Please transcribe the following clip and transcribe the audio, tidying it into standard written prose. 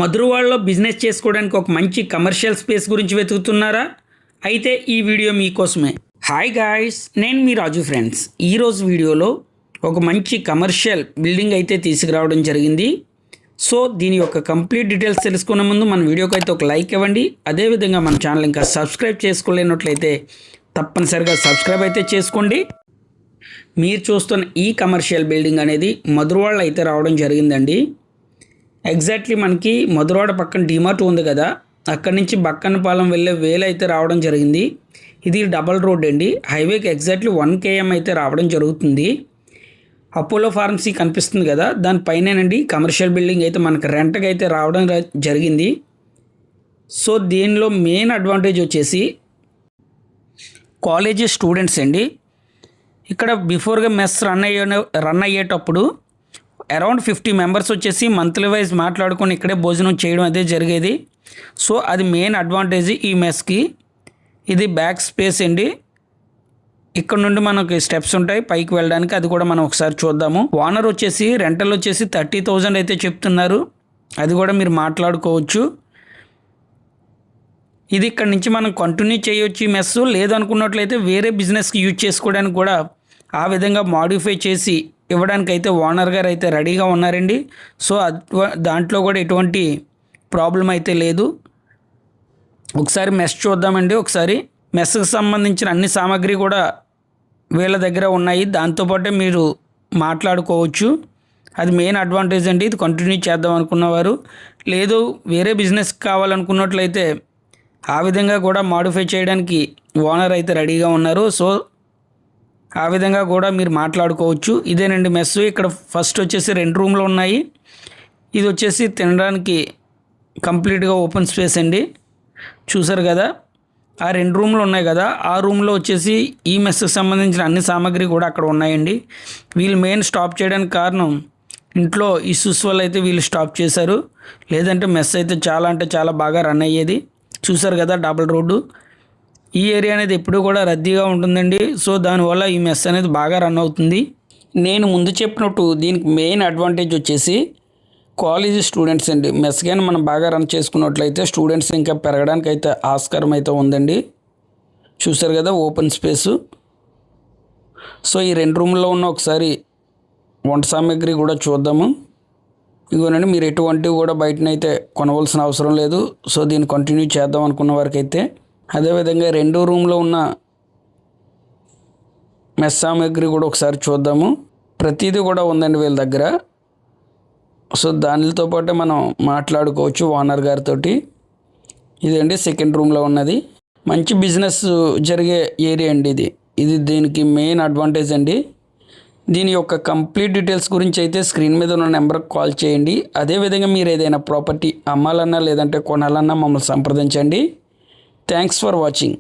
మధురవాడలో business చేసుకోవడానికి ఒక మంచి కమర్షియల్ స్పేస్ గురించి వెతుకుతున్నారా? అయితే ఈ వీడియో మీకోసమే. హాయ్ గాయ్స్, నేను మీ రాజు ఫ్రెండ్స్. ఈరోజు వీడియోలో ఒక మంచి కమర్షియల్ బిల్డింగ్ అయితే తీసుకురావడం జరిగింది. సో దీని యొక్క కంప్లీట్ డీటెయిల్స్ తెలుసుకునే ముందు మన వీడియోకి అయితే ఒక లైక్ ఇవ్వండి. అదేవిధంగా మన ఛానల్ ఇంకా సబ్స్క్రైబ్ చేసుకోలేనట్లయితే తప్పనిసరిగా సబ్స్క్రైబ్ అయితే చేసుకోండి. మీరు చూస్తున్న ఈ కమర్షియల్ బిల్డింగ్ అనేది మధురవాడలో అయితే రావడం జరిగిందండి. ఎగ్జాక్ట్లీ మనకి మధురవాడ పక్కన డిమార్ట్ ఉంది కదా, అక్కడి నుంచి బక్కన్నపాలెం వెళ్ళే వేలు అయితే రావడం జరిగింది. ఇది డబల్ రోడ్ అండి. హైవేకి ఎగ్జాక్ట్లీ 1 km అయితే రావడం జరుగుతుంది. అపోలో ఫార్మసీ కనిపిస్తుంది కదా, దానిపైనేనండి కమర్షియల్ బిల్డింగ్ అయితే మనకు రెంట్కి అయితే రావడం జరిగింది. సో దీనిలో మెయిన్ అడ్వాంటేజ్ వచ్చేసి కాలేజీ స్టూడెంట్స్ అండి. ఇక్కడ బిఫోర్గా మెస్ రన్ అయ్యేటప్పుడు అరౌండ్ 50 మెంబర్స్ వచ్చేసి మంత్లీ వైజ్ మాట్లాడుకొని ఇక్కడే భోజనం చేయడం అదే జరిగేది. సో అది మెయిన్ అడ్వాంటేజ్ ఈ మెస్కి. ఇది బ్యాక్ స్పేస్ అండి. ఇక్కడ నుండి మనకి స్టెప్స్ ఉంటాయి పైకి వెళ్ళడానికి, అది కూడా మనం ఒకసారి చూద్దాము. ఓనర్ వచ్చేసి రెంటల్ వచ్చేసి 30,000 అయితే చెప్తున్నారు. అది కూడా మీరు మాట్లాడుకోవచ్చు. ఇది ఇక్కడ నుంచి మనం కంటిన్యూ చేయవచ్చు ఈ మెస్. లేదనుకున్నట్లయితే వేరే బిజినెస్కి యూజ్ చేసుకోవడానికి కూడా ఆ విధంగా మాడిఫై చేసి ఇవ్వడానికి అయితే ఓనర్ గారు అయితే రెడీగా ఉన్నారండి. సో దాంట్లో కూడా ఎటువంటి ప్రాబ్లం అయితే లేదు. ఒకసారి మెస్ చూద్దామండి. ఒకసారి మెస్కి సంబంధించిన అన్ని సామాగ్రి కూడా వీళ్ళ దగ్గర ఉన్నాయి. దాంతోపాటే మీరు మాట్లాడుకోవచ్చు. అది మెయిన్ అడ్వాంటేజ్ అండి. ఇది కంటిన్యూ చేద్దాం అనుకున్నవారు, లేదు వేరే బిజినెస్ కావాలనుకున్నట్లయితే ఆ విధంగా కూడా మాడిఫై చేయడానికి ఓనర్ అయితే రెడీగా ఉన్నారు. సో ఆ విధంగా కూడా మీరు మాట్లాడుకోవచ్చు. ఇదేనండి మెస్. ఇక్కడ ఫస్ట్ వచ్చేసి 2 రూమ్లు ఉన్నాయి. ఇది వచ్చేసి తినడానికి కంప్లీట్గా ఓపెన్ స్పేస్ అండి. చూసారు కదా, ఆ 2 రూమ్లు ఉన్నాయి కదా, ఆ రూమ్లో వచ్చేసి ఈ మెస్కి సంబంధించిన అన్ని సామాగ్రి కూడా అక్కడ ఉన్నాయండి. వీళ్ళు మెయిన్ స్టాప్ చేయడానికి కారణం ఇంట్లో ఇష్యూస్ వల్ల అయితే వీళ్ళు స్టాప్ చేశారు. లేదంటే మెస్ అయితే చాలా అంటే చాలా బాగా రన్ అయ్యేది. చూసారు కదా డబుల్ రోడ్డు. ఈ ఏరియా అనేది ఎప్పుడూ కూడా రద్దీగా ఉంటుందండి. సో దానివల్ల ఈ మెస్ అనేది బాగా రన్ అవుతుంది. నేను ముందు చెప్పినట్టు దీనికి మెయిన్ అడ్వాంటేజ్ వచ్చేసి కాలేజీ స్టూడెంట్స్ అండి. మెస్ కానీ మనం బాగా రన్ చేసుకున్నట్లయితే స్టూడెంట్స్ ఇంకా పెరగడానికి అయితే ఆస్కారం అయితే ఉందండి. చూసారు కదా ఓపెన్ స్పేసు. సో ఈ 2 రూమ్లో ఉన్న ఒకసారి వంట సామాగ్రి కూడా చూద్దాము. ఇదిగోనండి, మీరు ఎటువంటివి కూడా బయటనైతే కొనవలసిన అవసరం లేదు. సో దీన్ని కంటిన్యూ చేద్దాం అనుకున్న వారికి అయితే. అదేవిధంగా 2వ రూమ్లో ఉన్న మెస్ సామాగ్రి కూడా ఒకసారి చూద్దాము. ప్రతిదీ కూడా ఉందండి వీళ్ళ దగ్గర. సో దానితో పాటు మనం మాట్లాడుకోవచ్చు ఓనర్ గారితో. ఇదండి 2nd రూమ్లో ఉన్నది. మంచి బిజినెస్ జరిగే ఏరియా అండి ఇది. ఇది దీనికి మెయిన్ అడ్వాంటేజ్ అండి. దీని యొక్క కంప్లీట్ డీటెయిల్స్ గురించి అయితే స్క్రీన్ మీద ఉన్న నెంబర్కి కాల్ చేయండి. అదేవిధంగా మీరు ఏదైనా ప్రాపర్టీ అమ్మాలన్నా లేదంటే కొనాలన్నా మమ్మల్ని సంప్రదించండి. Thanks for watching.